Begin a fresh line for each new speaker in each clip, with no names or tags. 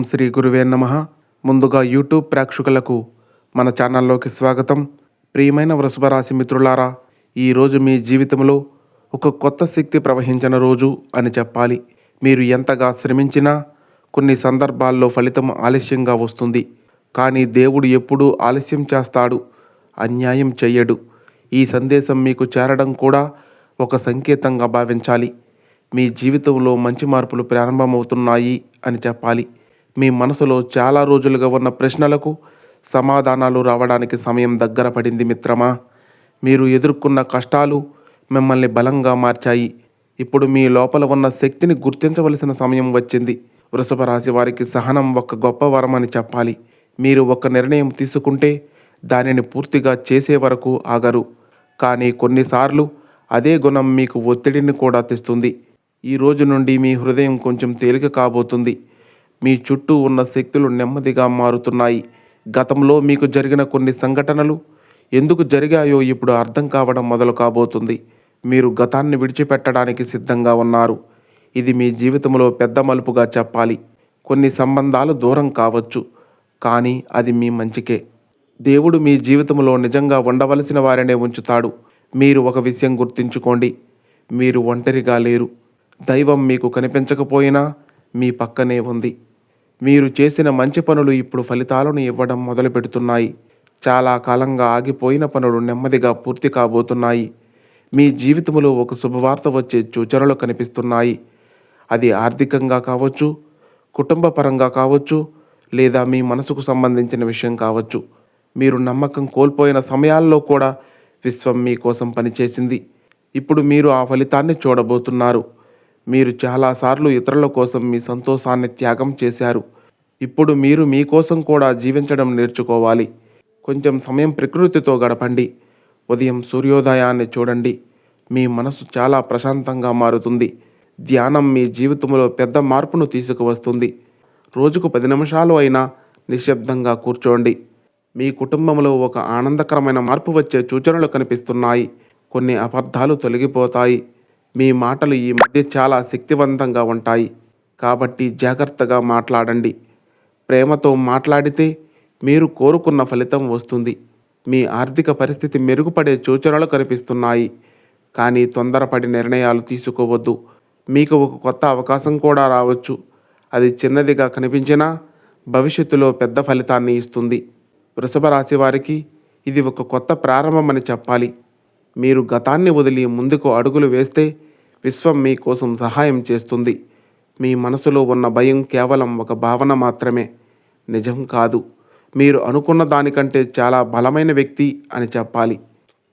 శ్రీ గురువే నమః. ముందుగా యూట్యూబ్ ప్రేక్షకులకు మన ఛానల్లోకి స్వాగతం. ప్రియమైన వృషభ రాశి మిత్రులారా, ఈరోజు మీ జీవితంలో ఒక కొత్త శక్తి ప్రవహించిన రోజు అని చెప్పాలి. మీరు ఎంతగా శ్రమించినా కొన్ని సందర్భాల్లో ఫలితం ఆలస్యంగా వస్తుంది. కానీ దేవుడు ఎప్పుడూ ఆలస్యం చేస్తాడు, అన్యాయం చెయ్యడు. ఈ సందేశం మీకు చేరడం కూడా ఒక సంకేతంగా భావించాలి. మీ జీవితంలో మంచి మార్పులు ప్రారంభమవుతున్నాయి అని చెప్పాలి. మీ మనసులో చాలా రోజులుగా ఉన్న ప్రశ్నలకు సమాధానాలు రావడానికి సమయం దగ్గర పడింది మిత్రమా. మీరు ఎదుర్కొన్న కష్టాలు మిమ్మల్ని బలంగా మార్చాయి. ఇప్పుడు మీ లోపల ఉన్న శక్తిని గుర్తించవలసిన సమయం వచ్చింది. వృషభ రాశి వారికి సహనం ఒక గొప్ప వరం అని చెప్పాలి. మీరు ఒక నిర్ణయం తీసుకుంటే దానిని పూర్తిగా చేసే వరకు ఆగరు. కానీ కొన్నిసార్లు అదే గుణం మీకు ఒత్తిడిని కూడా తెస్తుంది. ఈ రోజు నుండి మీ హృదయం కొంచెం తేలిక కాబోతుంది. మీ చుట్టూ ఉన్న శక్తులు నెమ్మదిగా మారుతున్నాయి. గతంలో మీకు జరిగిన కొన్ని సంఘటనలు ఎందుకు జరిగాయో ఇప్పుడు అర్థం కావడం మొదలు కాబోతుంది. మీరు గతాన్ని విడిచిపెట్టడానికి సిద్ధంగా ఉన్నారు. ఇది మీ జీవితంలో పెద్ద మలుపుగా చెప్పాలి. కొన్ని సంబంధాలు దూరం కావచ్చు, కానీ అది మీ మంచికే. దేవుడు మీ జీవితంలో నిజంగా ఉండవలసిన వారినే ఉంచుతాడు. మీరు ఒక విషయం గుర్తుంచుకోండి, మీరు ఒంటరిగా లేరు. దైవం మీకు కనిపించకపోయినా మీ పక్కనే ఉంది. మీరు చేసిన మంచి పనులు ఇప్పుడు ఫలితాలను ఇవ్వడం మొదలు పెడుతున్నాయి. చాలా కాలంగా ఆగిపోయిన పనులు నెమ్మదిగా పూర్తి కాబోతున్నాయి. మీ జీవితంలో ఒక శుభవార్త వచ్చే సూచనలు కనిపిస్తున్నాయి. అది ఆర్థికంగా కావచ్చు, కుటుంబ పరంగా కావచ్చు, లేదా మీ మనసుకు సంబంధించిన విషయం కావచ్చు. మీరు నమ్మకం కోల్పోయిన సమయాల్లో కూడా విశ్వం మీకోసం పనిచేసింది. ఇప్పుడు మీరు ఆ ఫలితాన్ని చూడబోతున్నారు. మీరు చాలాసార్లు ఇతరుల కోసం మీ సంతోషాన్ని త్యాగం చేశారు. ఇప్పుడు మీరు మీకోసం కూడా జీవించడం నేర్చుకోవాలి. కొంచెం సమయం ప్రకృతితో గడపండి. ఉదయం సూర్యోదయాన్ని చూడండి. మీ మనసు చాలా ప్రశాంతంగా మారుతుంది. ధ్యానం మీ జీవితంలో పెద్ద మార్పును తీసుకువస్తుంది. రోజుకు 10 నిమిషాలు అయినా నిశ్శబ్దంగా కూర్చోండి. మీ కుటుంబంలో ఒక ఆనందకరమైన మార్పు వచ్చే సూచనలు కనిపిస్తున్నాయి. కొన్ని అబద్ధాలు తొలగిపోతాయి. మీ మాటలు ఈ మధ్య చాలా శక్తివంతంగా ఉంటాయి. కాబట్టి జాగ్రత్తగా మాట్లాడండి. ప్రేమతో మాట్లాడితే మీరు కోరుకున్న ఫలితం వస్తుంది. మీ ఆర్థిక పరిస్థితి మెరుగుపడే సూచనలు కనిపిస్తున్నాయి. కానీ తొందరపడి నిర్ణయాలు తీసుకోవద్దు. మీకు ఒక కొత్త అవకాశం కూడా రావచ్చు. అది చిన్నదిగా కనిపించినా భవిష్యత్తులో పెద్ద ఫలితాన్ని ఇస్తుంది. వృషభ రాశి వారికి ఇది ఒక కొత్త ప్రారంభమని చెప్పాలి. మీరు గతాన్ని వదిలి ముందుకు అడుగులు వేస్తే విశ్వం మీకోసం సహాయం చేస్తుంది. మీ మనసులో ఉన్న భయం కేవలం ఒక భావన మాత్రమే, నిజం కాదు. మీరు అనుకున్న దానికంటే చాలా బలమైన వ్యక్తి అని చెప్పాలి.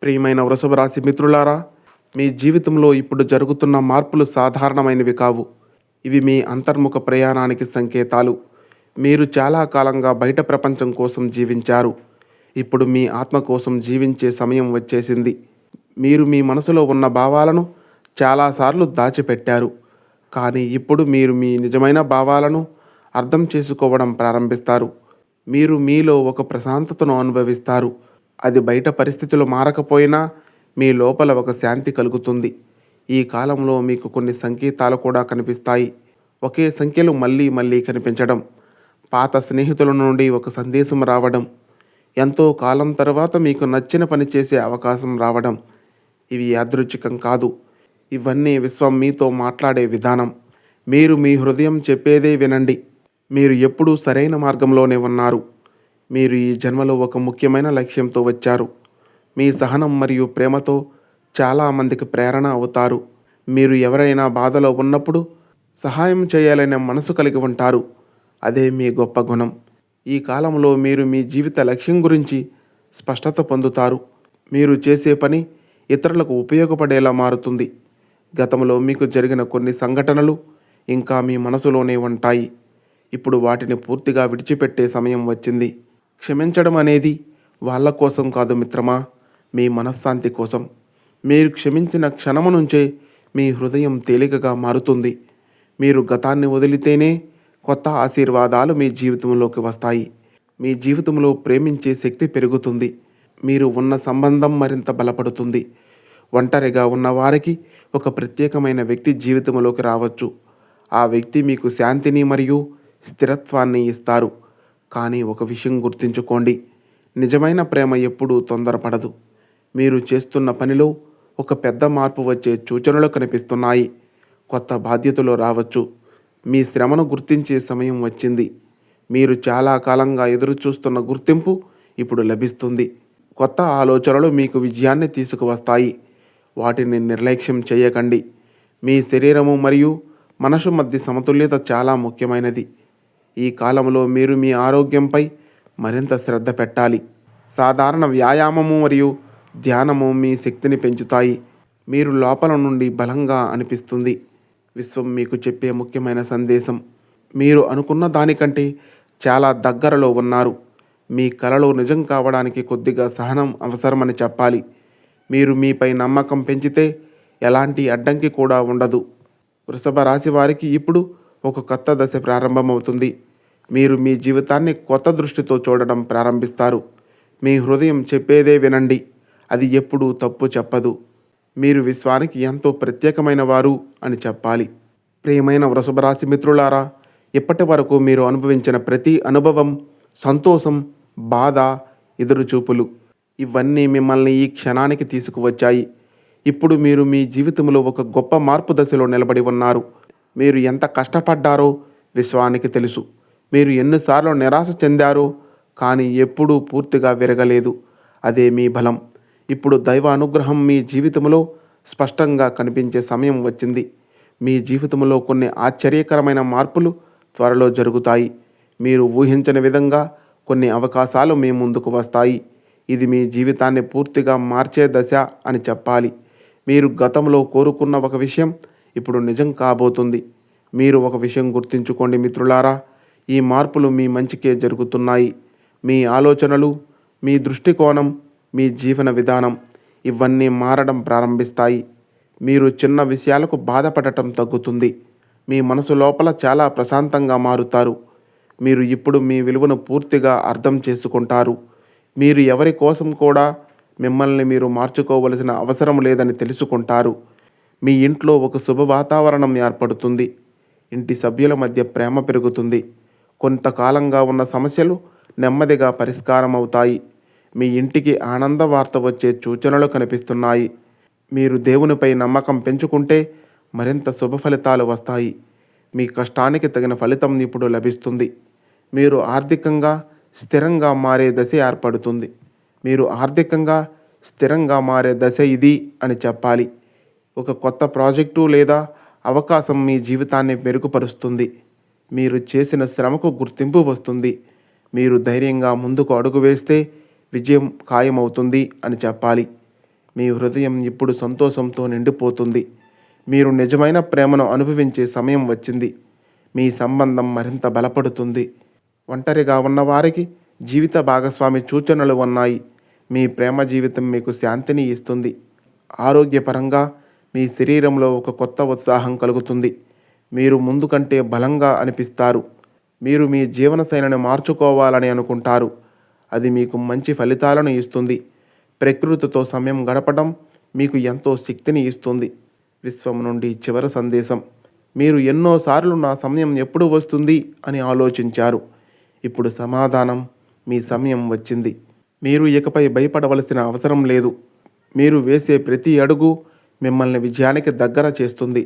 ప్రియమైన వృషభ రాశి మిత్రులారా, మీ జీవితంలో ఇప్పుడు జరుగుతున్న మార్పులు సాధారణమైనవి కావు. ఇవి మీ అంతర్ముఖ ప్రయాణానికి సంకేతాలు. మీరు చాలా కాలంగా బయట ప్రపంచం కోసం జీవించారు. ఇప్పుడు మీ ఆత్మ కోసం జీవించే సమయం వచ్చేసింది. మీరు మీ మనసులో ఉన్న భావాలను చాలాసార్లు దాచిపెట్టారు. కానీ ఇప్పుడు మీరు మీ నిజమైన భావాలను అర్థం చేసుకోవడం ప్రారంభిస్తారు. మీరు మీలో ఒక ప్రశాంతతను అనుభవిస్తారు. అది బయట పరిస్థితులు మారకపోయినా మీ లోపల ఒక శాంతి కలుగుతుంది. ఈ కాలంలో మీకు కొన్ని సంకేతాలు కూడా కనిపిస్తాయి. ఒకే సంఖ్యలు మళ్ళీ మళ్ళీ కనిపించడం, పాత స్నేహితుల నుండి ఒక సందేశం రావడం, ఎంతో కాలం తర్వాత మీకు నచ్చిన పని చేసే అవకాశం రావడం. ఇవి యాదృచ్ఛికం కాదు. ఇవన్నీ విశ్వం మీతో మాట్లాడే విధానం. మీరు మీ హృదయం చెప్పేదే వినండి. మీరు ఎప్పుడూ సరైన మార్గంలోనే ఉన్నారు. మీరు ఈ జన్మలో ఒక ముఖ్యమైన లక్ష్యంతో వచ్చారు. మీ సహనం మరియు ప్రేమతో చాలామందికి ప్రేరణ అవుతారు. మీరు ఎవరైనా బాధలో ఉన్నప్పుడు సహాయం చేయాలనే మనసు కలిగి ఉంటారు. అదే మీ గొప్ప గుణం. ఈ కాలంలో మీరు మీ జీవిత లక్ష్యం గురించి స్పష్టత పొందుతారు. మీరు చేసే పని ఇతరులకు ఉపయోగపడేలా మారుతుంది. గతంలో మీకు జరిగిన కొన్ని సంఘటనలు ఇంకా మీ మనసులోనే ఉంటాయి. ఇప్పుడు వాటిని పూర్తిగా విడిచిపెట్టే సమయం వచ్చింది. క్షమించడం అనేది వాళ్ళ కోసం కాదు మిత్రమా, మీ మనశ్శాంతి కోసం. మీరు క్షమించిన క్షణము నుంచే మీ హృదయం తేలికగా మారుతుంది. మీరు గతాన్ని వదిలితేనే కొత్త ఆశీర్వాదాలు మీ జీవితంలోకి వస్తాయి. మీ జీవితంలో ప్రేమించే శక్తి పెరుగుతుంది. మీరు ఉన్న సంబంధం మరింత బలపడుతుంది. ఒంటరిగా ఉన్న వారికి ఒక ప్రత్యేకమైన వ్యక్తి జీవితంలోకి రావచ్చు. ఆ వ్యక్తి మీకు శాంతిని మరియు స్థిరత్వాన్ని ఇస్తారు. కానీ ఒక విషయం గుర్తుంచుకోండి, నిజమైన ప్రేమ ఎప్పుడూ తొందరపడదు. మీరు చేస్తున్న పనిలో ఒక పెద్ద మార్పు వచ్చే సూచనలు కనిపిస్తున్నాయి. కొత్త బాధ్యతలు రావచ్చు. మీ శ్రమను గుర్తించే సమయం వచ్చింది. మీరు చాలా కాలంగా ఎదురుచూస్తున్న గుర్తింపు ఇప్పుడు లభిస్తుంది. కొత్త ఆలోచనలు మీకు విజయాన్ని తీసుకువస్తాయి. వాటిని నిర్లక్ష్యం చేయకండి. మీ శరీరము మరియు మనసు మధ్య సమతుల్యత చాలా ముఖ్యమైనది. ఈ కాలంలో మీరు మీ ఆరోగ్యంపై మరింత శ్రద్ధ పెట్టాలి. సాధారణ వ్యాయామము మరియు ధ్యానము మీ శక్తిని పెంచుతాయి. మీరు లోపల నుండి బలంగా అనిపిస్తుంది. విశ్వం మీకు చెప్పే ముఖ్యమైన సందేశం, మీరు అనుకున్న దానికంటే చాలా దగ్గరలో ఉన్నారు. మీ కలలు నిజం కావడానికి కొద్దిగా సహనం అవసరమని చెప్పాలి. మీరు మీపై నమ్మకం పెంచితే ఎలాంటి అడ్డంకి కూడా ఉండదు. వృషభ రాశి వారికి ఇప్పుడు ఒక కొత్త దశ ప్రారంభమవుతుంది. మీరు మీ జీవితాన్ని కొత్త దృష్టితో చూడడం ప్రారంభిస్తారు. మీ హృదయం చెప్పేదే వినండి. అది ఎప్పుడూ తప్పు చెప్పదు. మీరు విశ్వానికి ఎంతో ప్రత్యేకమైన వారు అని చెప్పాలి. ప్రియమైన వృషభ రాశి మిత్రులారా, ఇప్పటి వరకు మీరు అనుభవించిన ప్రతి అనుభవం, సంతోషం, బాధ, ఎదురుచూపులు ఇవన్నీ మిమ్మల్ని ఈ క్షణానికి తీసుకువచ్చాయి. ఇప్పుడు మీరు మీ జీవితంలో ఒక గొప్ప మార్పు దశలో నిలబడి ఉన్నారు. మీరు ఎంత కష్టపడ్డారో విశ్వానికి తెలుసు. మీరు ఎన్నిసార్లు నిరాశ చెందారో కానీ ఎప్పుడూ పూర్తిగా విరగలేదు. అదే మీ బలం. ఇప్పుడు దైవ అనుగ్రహం మీ జీవితంలో స్పష్టంగా కనిపించే సమయం వచ్చింది. మీ జీవితంలో కొన్ని ఆశ్చర్యకరమైన మార్పులు త్వరలో జరుగుతాయి. మీరు ఊహించని విధంగా కొన్ని అవకాశాలు మీ ముందుకు వస్తాయి. ఇది మీ జీవితాన్ని పూర్తిగా మార్చే దశ అని చెప్పాలి. మీరు గతంలో కోరుకున్న ఒక విషయం ఇప్పుడు నిజం కాబోతుంది. మీరు ఒక విషయం గుర్తుంచుకోండి మిత్రులారా, ఈ మార్పులు మీ మంచికే జరుగుతున్నాయి. మీ ఆలోచనలు, మీ దృష్టికోణం, మీ జీవన విధానం ఇవన్నీ మారడం ప్రారంభిస్తాయి. మీరు చిన్న విషయాలకు బాధపడటం తగ్గుతుంది. మీ మనసు లోపల చాలా ప్రశాంతంగా మారుతారు. మీరు ఇప్పుడు మీ విలువను పూర్తిగా అర్థం చేసుకుంటారు. మీరు ఎవరి కోసం కూడా మిమ్మల్ని మీరు మార్చుకోవలసిన అవసరం లేదని తెలుసుకుంటారు. మీ ఇంట్లో ఒక శుభ వాతావరణం ఏర్పడుతుంది. ఇంటి సభ్యుల మధ్య ప్రేమ పెరుగుతుంది. కొంతకాలంగా ఉన్న సమస్యలు నెమ్మదిగా పరిష్కారం అవుతాయి. మీ ఇంటికి ఆనంద వార్త వచ్చే సూచనలు కనిపిస్తున్నాయి. మీరు దేవునిపై నమ్మకం పెంచుకుంటే మరింత శుభ ఫలితాలు వస్తాయి. మీ కష్టానికి తగిన ఫలితం ఇప్పుడు లభిస్తుంది. మీరు ఆర్థికంగా స్థిరంగా మారే దశ ఏర్పడుతుంది. మీరు ఆర్థికంగా స్థిరంగా మారే దశ ఇది అని చెప్పాలి. ఒక కొత్త ప్రాజెక్టు లేదా అవకాశం మీ జీవితాన్ని మెరుగుపరుస్తుంది. మీరు చేసిన శ్రమకు గుర్తింపు వస్తుంది. మీరు ధైర్యంగా ముందుకు అడుగు వేస్తే విజయం ఖాయమవుతుంది అని చెప్పాలి. మీ హృదయం ఇప్పుడు సంతోషంతో నిండిపోతుంది. మీరు నిజమైన ప్రేమను అనుభవించే సమయం వచ్చింది. మీ సంబంధం మరింత బలపడుతుంది. ఒంటరిగా ఉన్నవారికి జీవిత భాగస్వామి సూచనలు ఉన్నాయి. మీ ప్రేమ జీవితం మీకు శాంతిని ఇస్తుంది. ఆరోగ్యపరంగా మీ శరీరంలో ఒక కొత్త ఉత్సాహం కలుగుతుంది. మీరు ముందు కంటే బలంగా అనిపిస్తారు. మీరు మీ జీవనశైలిని మార్చుకోవాలని అనుకుంటారు. అది మీకు మంచి ఫలితాలను ఇస్తుంది. ప్రకృతితో సమయం గడపడం మీకు ఎంతో శక్తిని ఇస్తుంది. విశ్వం నుండి చివరి సందేశం, మీరు ఎన్నోసార్లు నా సమయం ఎప్పుడు వస్తుంది అని ఆలోచించారు. ఇప్పుడు సమాధానం, మీ సమయం వచ్చింది. మీరు ఇకపై భయపడవలసిన అవసరం లేదు. మీరు వేసే ప్రతి అడుగు మిమ్మల్ని విజయానికి దగ్గర చేస్తుంది.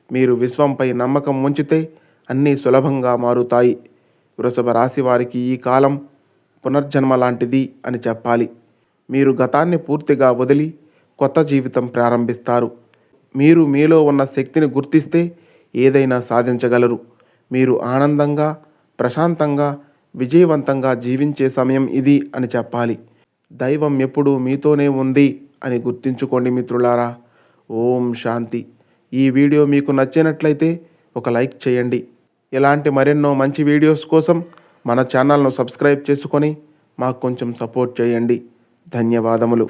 మీరు విశ్వంపై నమ్మకం ఉంచితే అన్నీ సులభంగా మారుతాయి. వృషభ రాశి వారికి ఈ కాలం పునర్జన్మ లాంటిది అని చెప్పాలి. మీరు గతాన్ని పూర్తిగా వదిలి కొత్త జీవితం ప్రారంభిస్తారు. మీరు మీలో ఉన్న శక్తిని గుర్తిస్తే ఏదైనా సాధించగలరు. మీరు ఆనందంగా, ప్రశాంతంగా, విజయవంతంగా జీవించే సమయం ఇది అని చెప్పాలి. దైవం ఎప్పుడూ మీతోనే ఉంది అని గుర్తుంచుకోండి మిత్రులారా. ఓం శాంతి. ఈ వీడియో మీకు నచ్చినట్లయితే ఒక లైక్ చేయండి. ఇలాంటి మరెన్నో మంచి వీడియోస్ కోసం మన ఛానల్ను సబ్స్క్రైబ్ చేసుకొని మాకు కొంచెం సపోర్ట్ చేయండి. ధన్యవాదములు.